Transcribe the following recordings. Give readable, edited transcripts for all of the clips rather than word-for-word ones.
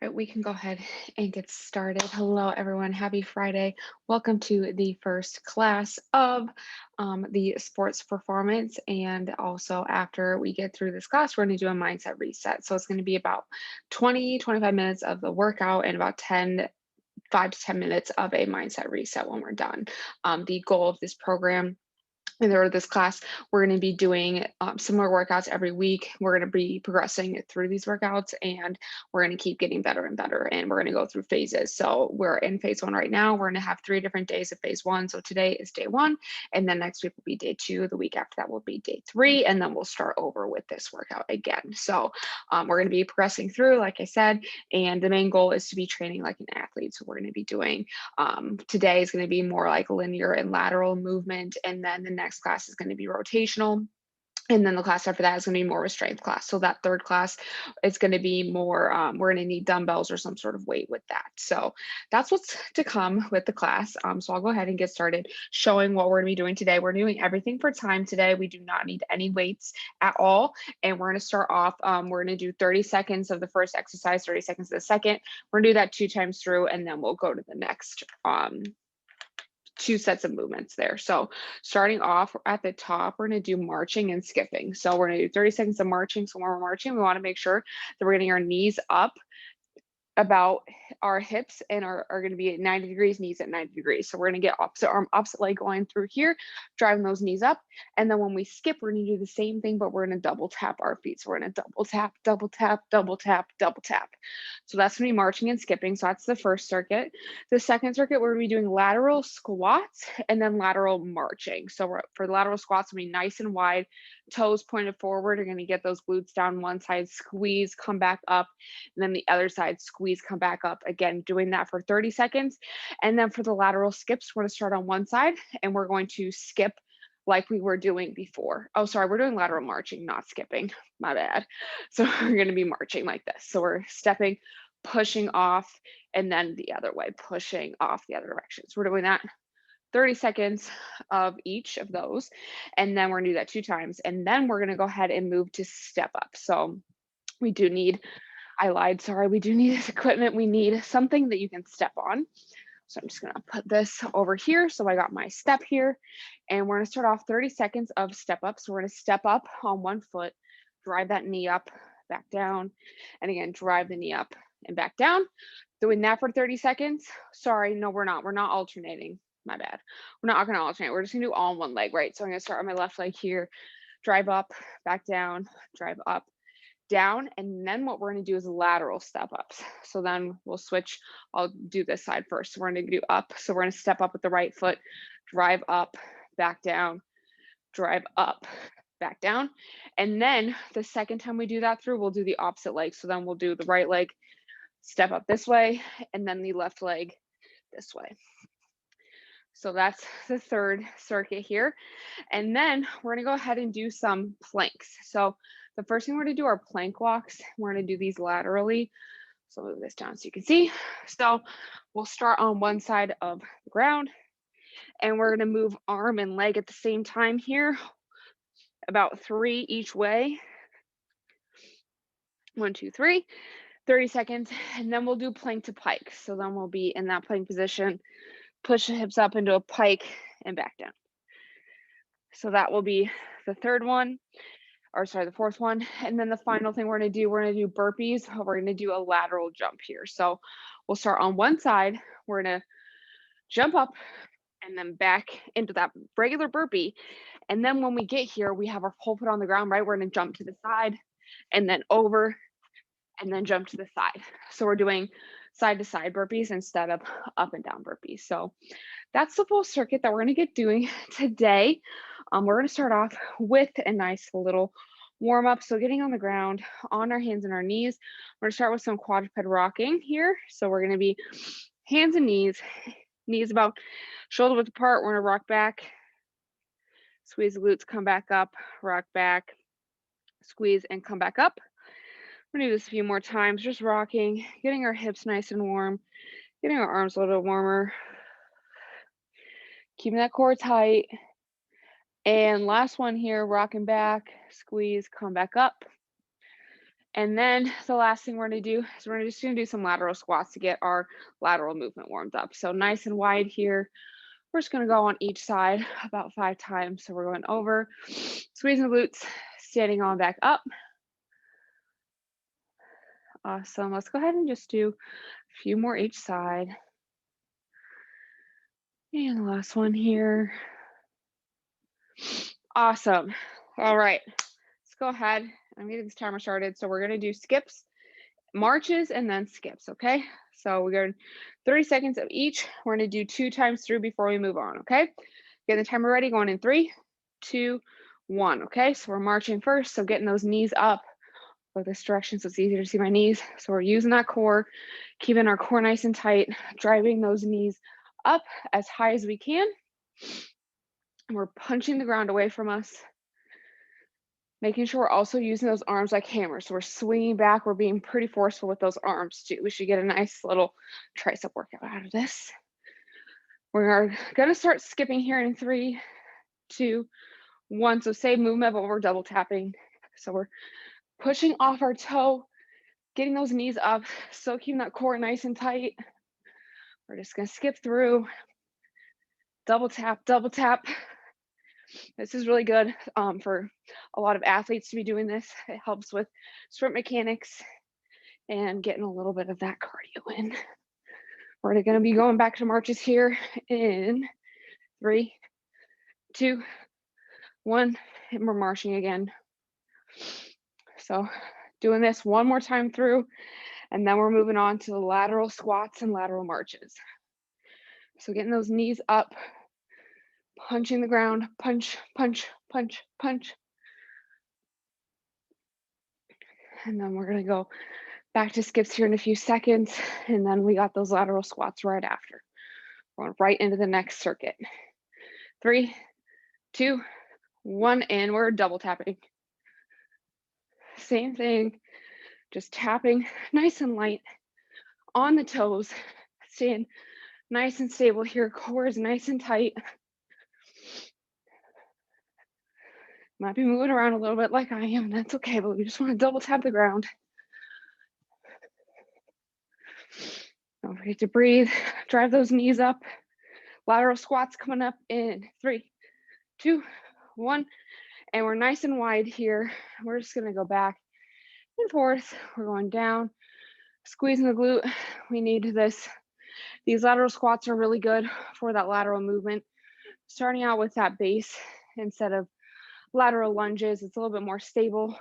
Right, we can go ahead and get started. Hello, everyone. Happy Friday. Welcome to the first class of the sports performance. And also, after we get through this class, we're going to do a mindset reset. So it's going to be about 25 minutes of the workout and about 5 to 10 minutes of a mindset reset when we're done. The goal of this program or this class, we're going to be doing similar workouts every week. We're going to be progressing through these workouts and we're going to keep getting better and better. And we're going to go through phases. So we're in phase one right now. We're going to have 3 different days of phase one. So today is day one. And then next week will be day two. The week after that will be day three. And then we'll start over with this workout again. So we're going to be progressing through, like I said. And the main goal is to be training like an athlete. So we're going to be doing today is going to be more like linear and lateral movement. And then the next class is going to be rotational. And then the class after that is going to be more of a strength class. So that third class is going to be more, we're going to need dumbbells or some sort of weight with that. So that's what's to come with the class. So I'll go ahead and get started showing what we're going to be doing today. We're doing everything for time today. We do not need any weights at all. And we're going to start off, we're going to do 30 seconds of the first exercise, 30 seconds of the second. We're going to do that 2 times through, and then we'll go to the next 2 sets of movements there. So starting off at the top, we're going to do marching and skipping. So we're going to do 30 seconds of marching. So when we're marching, we want to make sure that we're getting our knees up about our hips and are going to be at 90 degrees, knees at 90 degrees. So we're going to get opposite arm, opposite leg going through here, driving those knees up. And then when we skip, we're going to do the same thing, but we're going to double tap our feet. So we're going to double tap, double tap, double tap, double tap. So that's going to be marching and skipping. So that's the first circuit. The second circuit, we're going to be doing lateral squats and then lateral marching. So for the lateral squats, we'll be nice and wide, toes pointed forward. You're going to get those glutes down one side, squeeze, come back up, and then the other side, squeeze, come back up. Again, doing that for 30 seconds. And then for the lateral skips, we're going to start on one side and we're going to skip like we were doing before. Oh, sorry, we're doing lateral marching, not skipping. My bad. So we're going to be marching like this. So we're stepping, pushing off, and then the other way, pushing off the other direction. So we're doing that 30 seconds of each of those. And then we're going to do that 2 times. And then we're going to go ahead and move to step up. So we do need, I lied, sorry, we do need this equipment. We need something that you can step on. So I'm just gonna put this over here. So I got my step here and we're gonna start off 30 seconds of step up. So we're gonna step up on one foot, drive that knee up, back down, and again, drive the knee up and back down. Doing that for 30 seconds. Sorry, no, we're not. We're not alternating. My bad. We're not gonna alternate. We're just gonna do all on one leg, right? So I'm gonna start on my left leg here, drive up, back down, drive up, down, and then what we're going to do is lateral step ups. So then we'll switch. I'll do this side first. So we're going to do up. So we're going to step up with the right foot, drive up, back down, drive up, back down. And then the second time we do that through, we'll do the opposite leg. So then we'll do the right leg, step up this way, and then the left leg this way. So that's the third circuit here. And then we're gonna go ahead and do some planks. So the first thing we're gonna do are plank walks. We're gonna do these laterally. So move this down so you can see. So we'll start on one side of the ground and we're gonna move arm and leg at the same time here, about 3 each way. 1, 2, 3, 30 seconds. And then we'll do plank to pike. So then we'll be in that plank position, push the hips up into a pike and back down. So that will be the third one. Or sorry, the fourth one. And then the final thing we're gonna do, we're gonna do burpees. We're gonna do a lateral jump here. So we'll start on one side. We're gonna jump up and then back into that regular burpee. And then when we get here, we have our whole foot on the ground, right? We're gonna jump to the side and then over and then jump to the side. So we're doing side to side burpees instead of up and down burpees. So that's the full circuit that we're gonna get doing today. We're gonna start off with a nice little warm up. So getting on the ground on our hands and our knees. We're gonna start with some quadruped rocking here. So we're gonna be hands and knees about shoulder width apart. We're gonna rock back, squeeze the glutes, come back up, rock back, squeeze and come back up. We're gonna do this a few more times, just rocking, getting our hips nice and warm, getting our arms a little bit warmer, keeping that core tight. And last one here, rocking back, squeeze, come back up. And then the last thing we're gonna do is we're just gonna do some lateral squats to get our lateral movement warmed up. So nice and wide here. We're just gonna go on each side about 5 times. So we're going over, squeezing the glutes, standing on back up. Awesome. Let's go ahead and just do a few more each side. And the last one here. Awesome. All right. Let's go ahead. I'm getting this timer started. So we're gonna do skips, marches, and then skips, okay? So we're going 30 seconds of each. We're gonna do 2 times through before we move on, okay? Get the timer ready, going in 3, 2, 1, okay? So we're marching first, so getting those knees up with this direction so it's easier to see my knees. So we're using that core, keeping our core nice and tight, driving those knees up as high as we can. And we're punching the ground away from us, making sure we're also using those arms like hammers. So we're swinging back. We're being pretty forceful with those arms too. We should get a nice little tricep workout out of this. We're gonna start skipping here in 3, 2, 1. So same movement, but we're double tapping. So we're pushing off our toe, getting those knees up, still keeping that core nice and tight. We're just gonna skip through, double tap, double tap. This is really good for a lot of athletes to be doing this. It helps with sprint mechanics and getting a little bit of that cardio in. We're gonna be going back to marches here in 3, 2, 1, and we're marching again. So doing this one more time through, and then we're moving on to the lateral squats and lateral marches. So getting those knees up, punching the ground, punch, punch, punch, punch. And then we're gonna go back to skips here in a few seconds, and then we got those lateral squats right after. Going right into the next circuit. 3, 2, 1, and we're double tapping. Same thing, just tapping nice and light on the toes, staying nice and stable here. Core is nice and tight. Might be moving around a little bit like I am, that's okay, but we just want to double tap the ground. Don't forget to breathe, drive those knees up. Lateral squats coming up in 3, 2, 1, and we're nice and wide here. We're just gonna go back and forth. We're going down, squeezing the glute. We need this. These lateral squats are really good for that lateral movement. Starting out with that base instead of lateral lunges, it's a little bit more stable.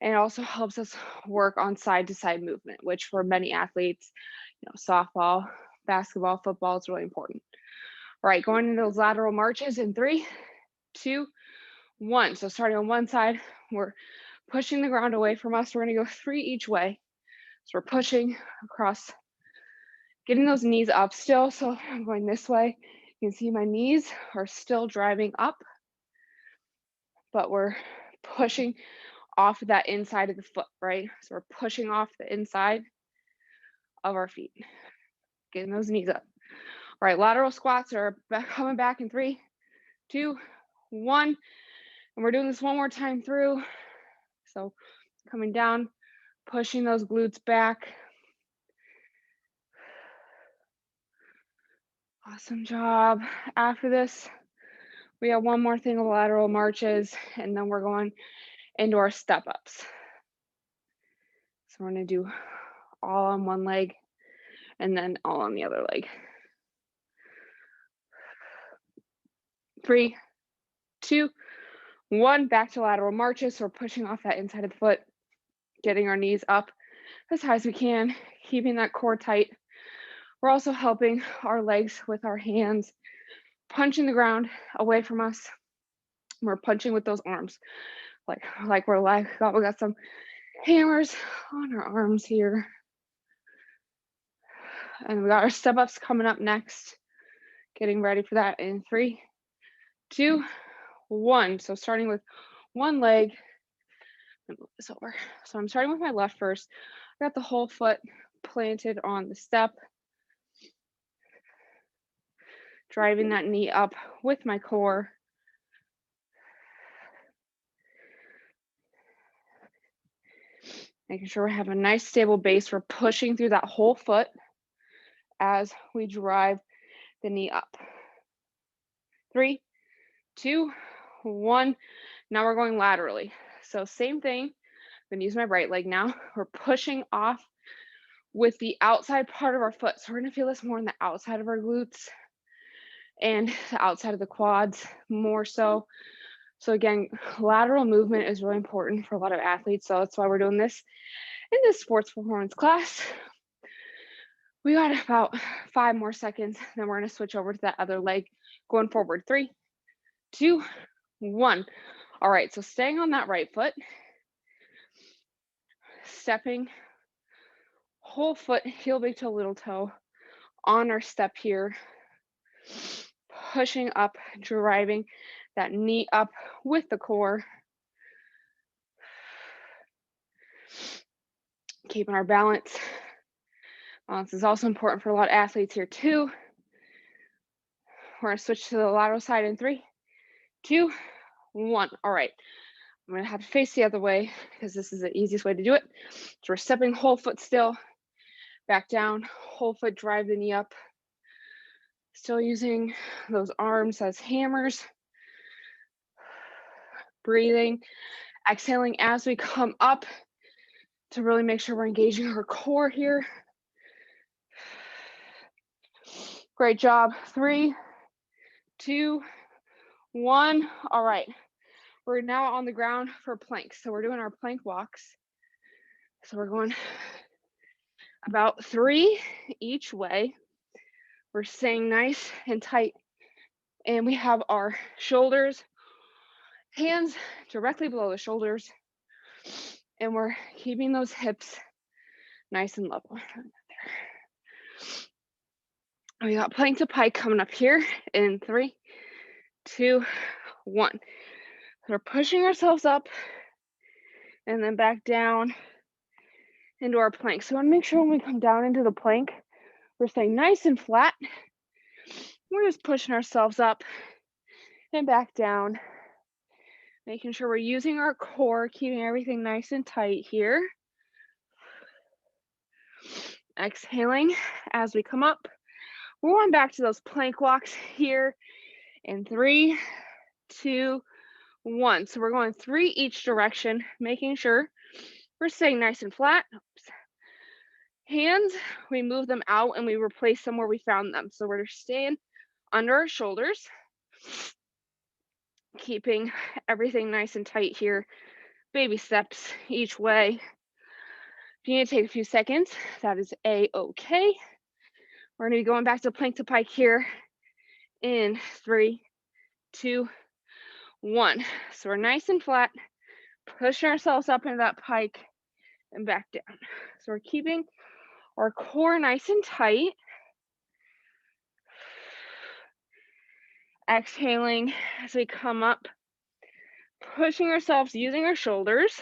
And it also helps us work on side to side movement, which for many athletes, softball, basketball, football, is really important. All right, going into those lateral marches in 3, 2, 1. So starting on one side, we're pushing the ground away from us. We're gonna go 3 each way. So we're pushing across, getting those knees up still. So I'm going this way. You can see my knees are still driving up, but we're pushing off of that inside of the foot, right? So we're pushing off the inside of our feet, getting those knees up. All right, lateral squats are coming back in 3, 2, 1. And we're doing this one more time through. So coming down, pushing those glutes back. Awesome job. After this, we have one more thing of lateral marches, and then we're going into our step ups. So we're gonna do all on one leg and then all on the other leg. 3, 2, 1, back to lateral marches. So we're pushing off that inside of the foot, getting our knees up as high as we can, keeping that core tight. We're also helping our legs with our hands, punching the ground away from us. We're punching with those arms, like we got some hammers on our arms here. And we got our step ups coming up next. Getting ready for that in 3, 2, 1. So starting with one leg, move this over. So I'm starting with my left first. I got the whole foot planted on the step, driving that knee up with my core. Making sure we have a nice stable base. We're pushing through that whole foot as we drive the knee up. 3, 2, 1. Now we're going laterally. So same thing. I'm gonna use my right leg now. We're pushing off with the outside part of our foot. So we're gonna feel this more on the outside of our glutes and the outside of the quads more so. So again, lateral movement is really important for a lot of athletes. So that's why we're doing this in this sports performance class. We got about 5 more seconds, then we're gonna switch over to that other leg going forward. 3, 2, 1. All right, so staying on that right foot, stepping whole foot, heel big toe, little toe on our step here, pushing up, driving that knee up with the core, keeping our balance. Balance is also important for a lot of athletes here too. We're gonna switch to the lateral side in 3, 2, 1. All right, I'm gonna have to face the other way because this is the easiest way to do it. So we're stepping whole foot still, back down, whole foot, drive the knee up. Still using those arms as hammers. Breathing, exhaling as we come up to really make sure we're engaging our core here. Great job. 3, 2, 1. All right. We're now on the ground for planks. So we're doing our plank walks. So we're going about 3 each way. We're staying nice and tight. And we have our shoulders, hands directly below the shoulders. And we're keeping those hips nice and level. We got plank to pike coming up here in 3, 2, 1. So we're pushing ourselves up and then back down into our plank. So we want to make sure when we come down into the plank, we're staying nice and flat. We're just pushing ourselves up and back down, making sure we're using our core, keeping everything nice and tight here. Exhaling as we come up. We're going back to those plank walks here in 3, 2, 1. So we're going 3 each direction, making sure we're staying nice and flat. Oops. Hands, we move them out and we replace them where we found them. So we're staying under our shoulders, keeping everything nice and tight here. Baby steps each way. If you need to take a few seconds, that is a-okay. We're gonna be going back to plank to pike here in 3, 2, 1. So we're nice and flat, pushing ourselves up into that pike and back down. So we're keeping our core nice and tight. Exhaling as we come up, pushing ourselves, using our shoulders.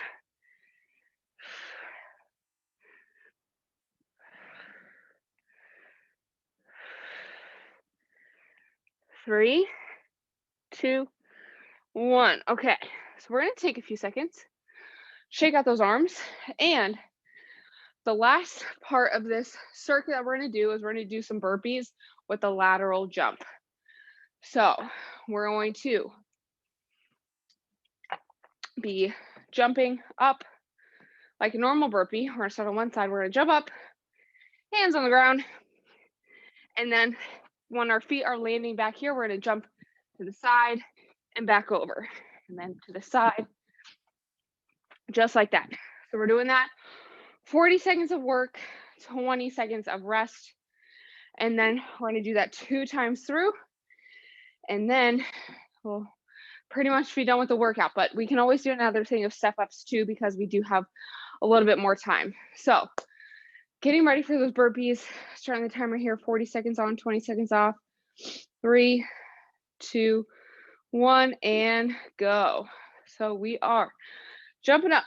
3, 2, 1. Okay, so we're gonna take a few seconds, shake out those arms, and the last part of this circuit that we're gonna do is we're gonna do some burpees with a lateral jump. So we're going to be jumping up like a normal burpee. We're gonna start on one side, we're gonna jump up, hands on the ground, and then when our feet are landing back here, we're gonna jump to the side and back over, and then to the side, just like that. So we're doing that 40 seconds of work, 20 seconds of rest, and then we're gonna do that 2 times through, and then we'll pretty much be done with the workout. But we can always do another thing of step ups too, because we do have a little bit more time. So getting ready for those burpees, starting the timer here, 40 seconds on, 20 seconds off. 3, 2, 1, and go. So we are jumping up,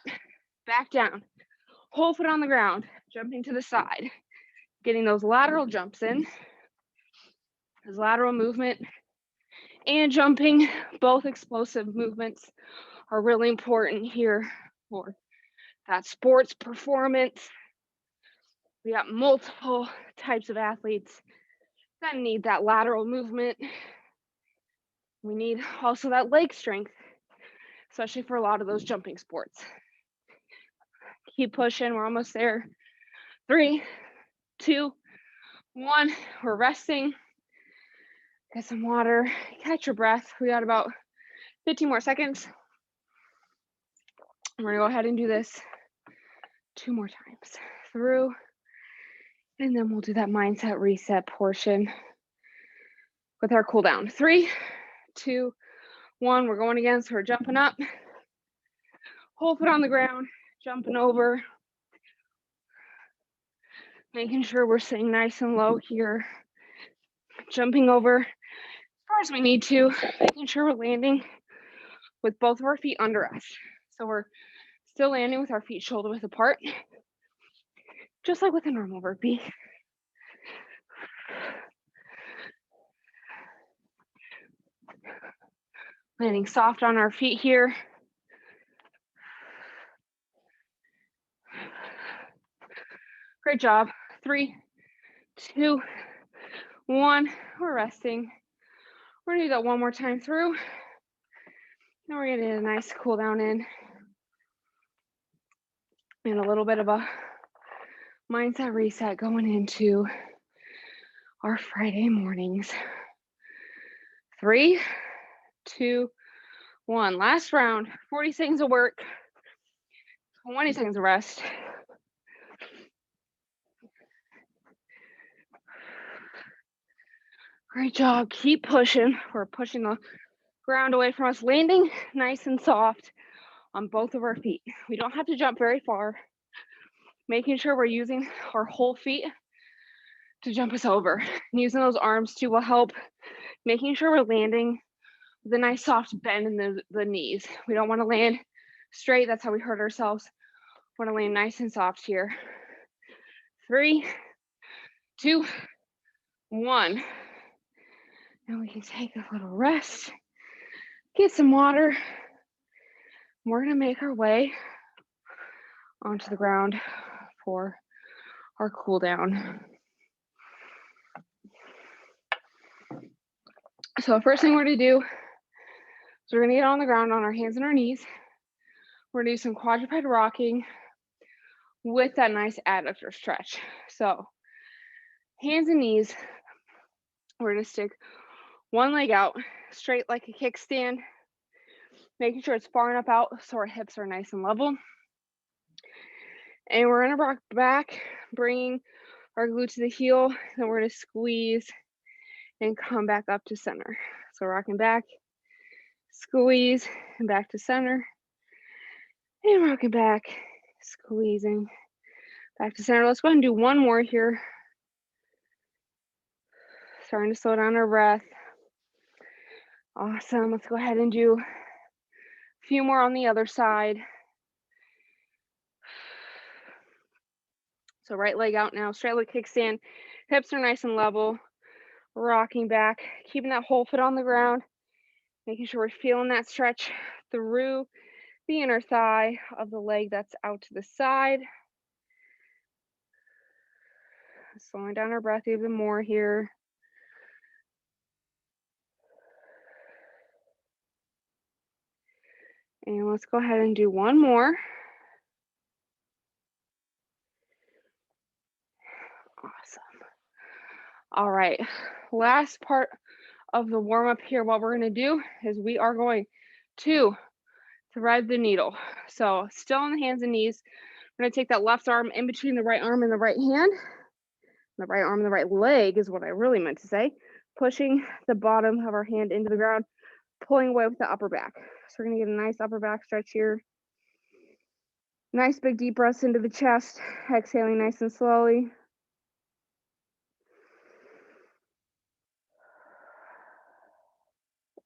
back down, whole foot on the ground, jumping to the side, getting those lateral jumps in, those lateral movement and jumping. Both explosive movements are really important here for that sports performance. We got multiple types of athletes that need that lateral movement. We need also that leg strength, especially for a lot of those jumping sports. Keep pushing, we're almost there. 3, 2, 1, we're resting. Get some water, catch your breath. We got about 15 more seconds. We're gonna go ahead and do this 2 more times through, and then we'll do that mindset reset portion with our cool down. 3, 2, 1, we're going again, so we're jumping up, whole foot on the ground, jumping over, making sure we're staying nice and low here, jumping over as far as we need to, making sure we're landing with both of our feet under us. So we're still landing with our feet shoulder width apart, just like with a normal burpee. Landing soft on our feet here. Great job. 3, 2, 1, we're resting. We're gonna do that one more time through. Then we're gonna get a nice cool down in. And a little bit of a mindset reset going into our Friday mornings. 3, 2, 1. Last round, 40 seconds of work, 20 seconds of rest. Great job. Keep pushing. We're pushing the ground away from us, landing nice and soft on both of our feet. We don't have to jump very far. Making sure we're using our whole feet to jump us over. And using those arms too will help. Making sure we're landing with a nice soft bend in the knees. We don't want to land straight. That's how we hurt ourselves. We want to land nice and soft here. 3, 2, 1. And we can take a little rest, get some water. We're gonna make our way onto the ground for our cool down. So the first thing we're gonna do is we're gonna get on the ground on our hands and our knees. We're gonna do some quadruped rocking with that nice adductor stretch. So hands and knees, we're gonna stick one leg out straight like a kickstand, making sure it's far enough out so our hips are nice and level. And we're gonna rock back, bringing our glute to the heel, then we're gonna squeeze and come back up to center. So rocking back, squeeze, and back to center, and rocking back, squeezing, back to center. Let's go ahead and do one more here. Starting to slow down our breath. Awesome. Let's go ahead and do a few more on the other side. So right leg out now, straight leg kickstand, hips are nice and level, rocking back, keeping that whole foot on the ground, making sure we're feeling that stretch through the inner thigh of the leg that's out to the side. Slowing down our breath even more here. And let's go ahead and do one more. Awesome. All right, last part of the warm up here, what we're gonna do is we are going to thread the needle. So still on the hands and knees, we're gonna take that left arm in between the right arm and the right hand. The right arm and the right leg is what I really meant to say. Pushing the bottom of our hand into the ground, pulling away with the upper back. So we're gonna get a nice upper back stretch here. Nice big deep breaths into the chest, exhaling nice and slowly.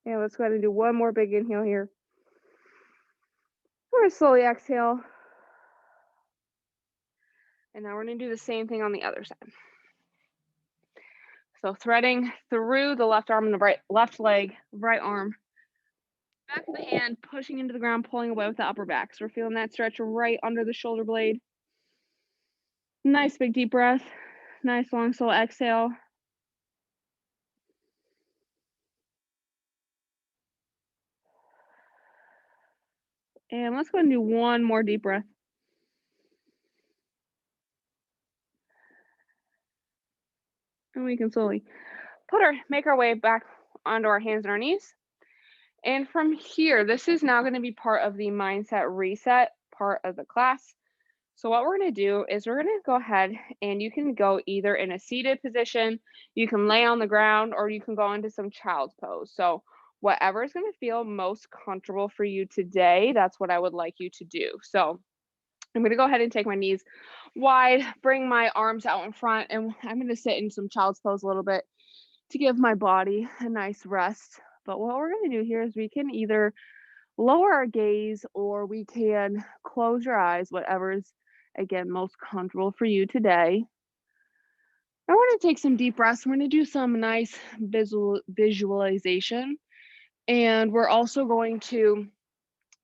And let's go ahead and do one more big inhale here. We're gonna slowly exhale. And now we're gonna do the same thing on the other side. So threading through the left arm and the left leg, right arm, Back of the hand pushing into the ground, pulling away with the upper back. So we're feeling that stretch right under the shoulder blade. Nice big deep breath. Nice long slow exhale. And let's go and do one more deep breath. And we can slowly make our way back onto our hands and our knees. And from here, this is now going to be part of the mindset reset part of the class. So what we're going to do is we're going to go ahead and you can go either in a seated position, you can lay on the ground, or you can go into some child's pose. So whatever is going to feel most comfortable for you today, that's what I would like you to do. So I'm going to go ahead and take my knees wide, bring my arms out in front, and I'm going to sit in some child's pose a little bit to give my body a nice rest. But what we're going to do here is we can either lower our gaze or we can close your eyes, whatever's again most comfortable for you today. And we're going to take some deep breaths. We're going to do some nice visualization. And we're also going to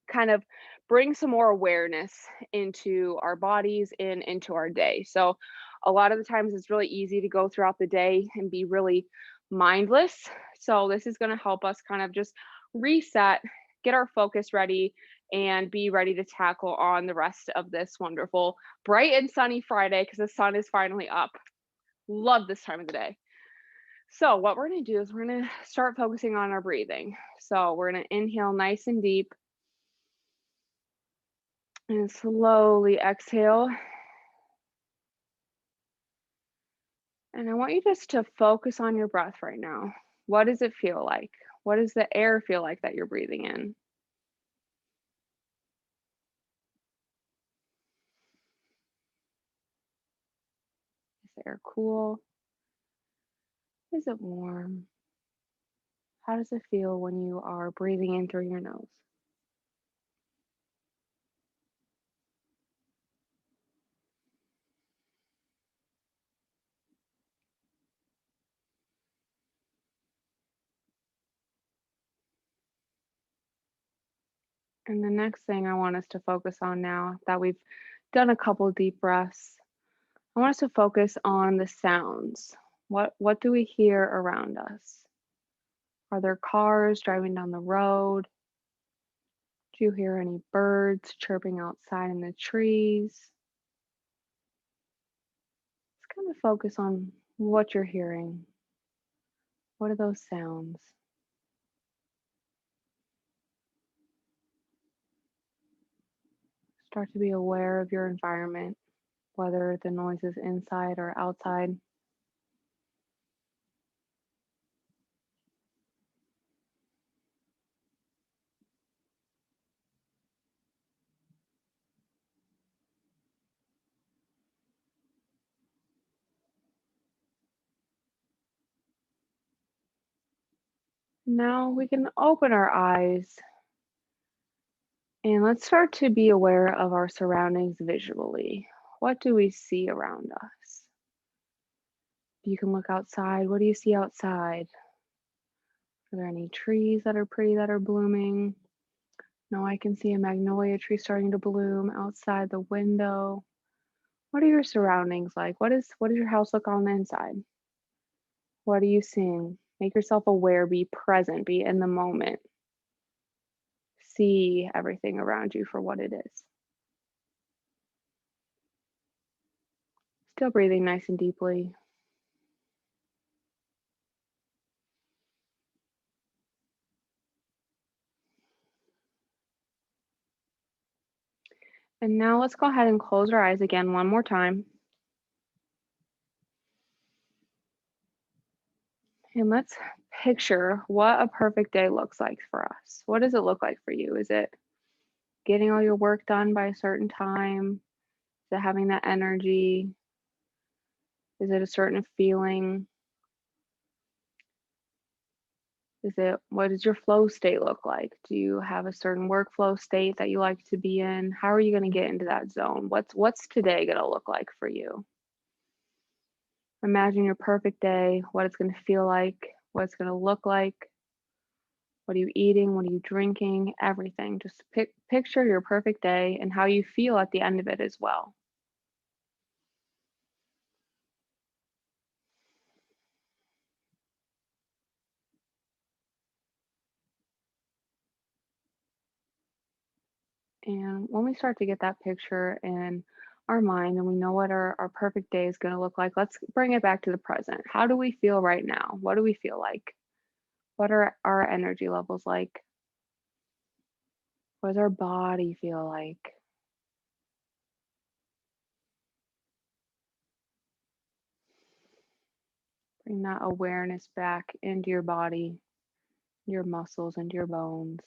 kind of bring some more awareness into our bodies and into our day. So a lot of the times it's really easy to go throughout the day and be really mindless. So this is going to help us kind of just reset, get our focus ready, and be ready to tackle on the rest of this wonderful bright and sunny Friday because the sun is finally up. Love this time of the day. So what we're going to do is we're going to start focusing on our breathing. So we're going to inhale nice and deep. And slowly exhale. And I want you just to focus on your breath right now. What does it feel like? What does the air feel like that you're breathing in? Is the air cool? Is it warm? How does it feel when you are breathing in through your nose? And the next thing I want us to focus on now that we've done a couple deep breaths, I want us to focus on the sounds. What do we hear around us? Are there cars driving down the road? Do you hear any birds chirping outside in the trees? Just kind of focus on what you're hearing. What are those sounds? Start to be aware of your environment, whether the noise is inside or outside. Now we can open our eyes and let's start to be aware of our surroundings visually. What do we see around us? You can look outside. What do you see outside? Are there any trees that are pretty that are blooming? No, I can see a magnolia tree starting to bloom outside the window. What are your surroundings like? What does your house look on the inside? What are you seeing? Make yourself aware, be present, be in the moment. See everything around you for what it is. Still breathing nice and deeply. And now let's go ahead and close our eyes again one more time. And let's picture what a perfect day looks like for us. What does it look like for you? Is it getting all your work done by a certain time? Is it having that energy? Is it a certain feeling? What does your flow state look like? Do you have a certain workflow state that you like to be in? How are you going to get into that zone? What's today going to look like for you? Imagine your perfect day, what it's going to feel like, what it's going to look like. What are you eating? What are you drinking? Everything. Just picture your perfect day and how you feel at the end of it as well. And when we start to get that picture in our mind and we know what our perfect day is going to look like, let's bring it back to the present. How do we feel right now? What do we feel like? What are our energy levels like? What does our body feel like? Bring that awareness back into your body, your muscles, and your bones.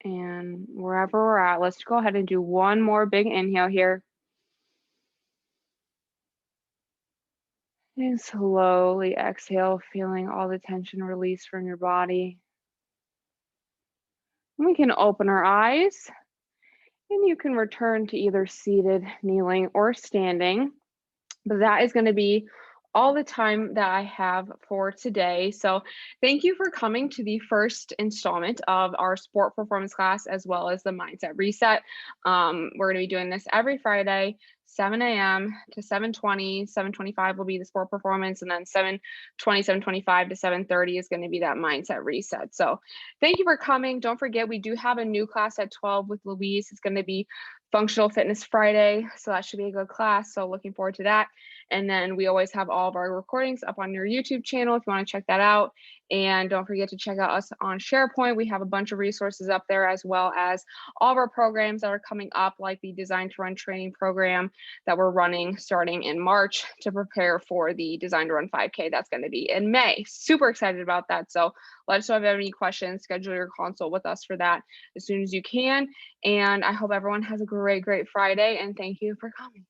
And wherever we're at, let's go ahead and do one more big inhale here. And slowly exhale, feeling all the tension release from your body. And we can open our eyes and you can return to either seated, kneeling, or standing. But that is going to be all the time that I have for today. So, thank you for coming to the first installment of our sport performance class as well as the mindset reset. We're going to be doing this every Friday, 7 a.m. to 7:20. 7:25 will be the sport performance, and then 7:20, 7:25 to 7:30 is going to be that mindset reset. So, thank you for coming. Don't forget, we do have a new class at 12 with Louise. It's going to be Functional Fitness Friday. So, that should be a good class. So, looking forward to that. And then we always have all of our recordings up on your YouTube channel if you want to check that out. And don't forget to check out us on SharePoint. We have a bunch of resources up there, as well as all of our programs that are coming up, like the Design to Run training program that we're running starting in March to prepare for the Design to Run 5K that's going to be in May. Super excited about that. So let us know if you have any questions. Schedule your consult with us for that as soon as you can. And I hope everyone has a great, great Friday. And thank you for coming.